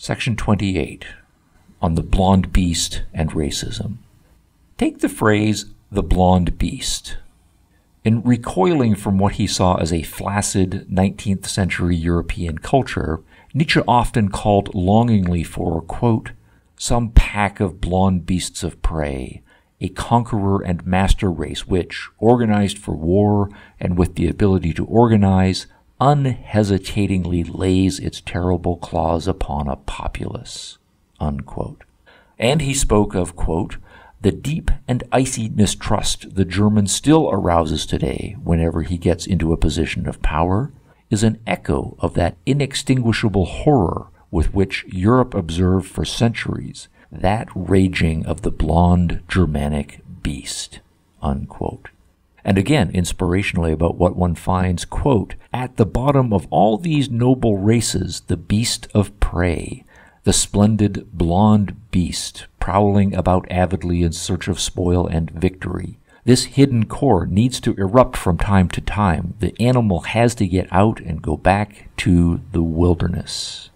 Section 28, on the blonde beast and racism. Take the phrase, the blonde beast. In recoiling from what he saw as a flaccid 19th century European culture, Nietzsche often called longingly for, quote, some pack of blonde beasts of prey, a conqueror and master race which, organized for war and with the ability to organize, unhesitatingly lays its terrible claws upon a populace, unquote. And he spoke of, quote, the deep and icy mistrust the German still arouses today whenever he gets into a position of power is an echo of that inextinguishable horror with which Europe observed for centuries that raging of the blonde Germanic beast, unquote. And again, inspirationally about what one finds, quote, at the bottom of all these noble races, the beast of prey, the splendid blonde beast, prowling about avidly in search of spoil and victory. This hidden core needs to erupt from time to time. The animal has to get out and go back to the wilderness.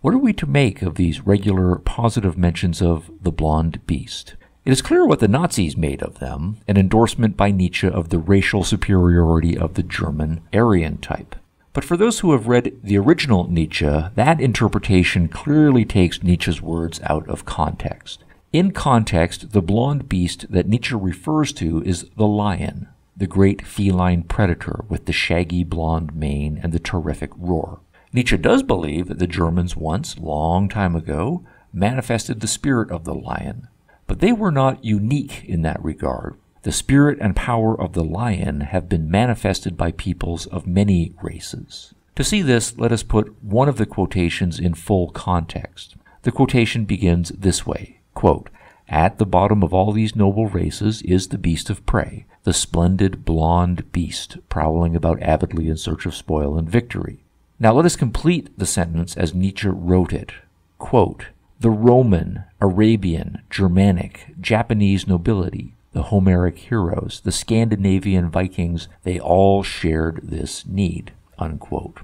What are we to make of these regular positive mentions of the blonde beast? It is clear what the Nazis made of them, an endorsement by Nietzsche of the racial superiority of the German Aryan type. But for those who have read the original Nietzsche, that interpretation clearly takes Nietzsche's words out of context. In context, the blonde beast that Nietzsche refers to is the lion, the great feline predator with the shaggy blonde mane and the terrific roar. Nietzsche does believe that the Germans once, long time ago, manifested the spirit of the lion. But they were not unique in that regard. The spirit and power of the lion have been manifested by peoples of many races. To see this, let us put one of the quotations in full context. The quotation begins this way, quote, at the bottom of all these noble races is the beast of prey, the splendid blonde beast, prowling about avidly in search of spoil and victory. Now let us complete the sentence as Nietzsche wrote it, quote, the Roman, Arabian, Germanic, Japanese nobility, the Homeric heroes, the Scandinavian Vikings, they all shared this need, unquote.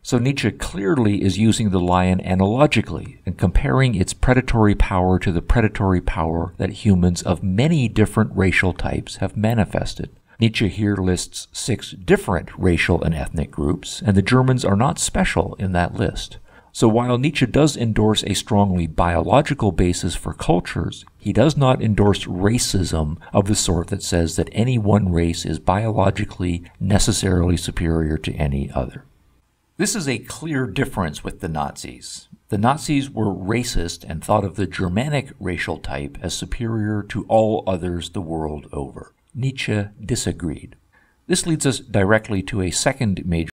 So Nietzsche clearly is using the lion analogically and comparing its predatory power to the predatory power that humans of many different racial types have manifested. Nietzsche here lists 6 different racial and ethnic groups, and the Germans are not special in that list. So while Nietzsche does endorse a strongly biological basis for cultures, he does not endorse racism of the sort that says that any one race is biologically necessarily superior to any other. This is a clear difference with the Nazis. The Nazis were racist and thought of the Germanic racial type as superior to all others the world over. Nietzsche disagreed. This leads us directly to a second major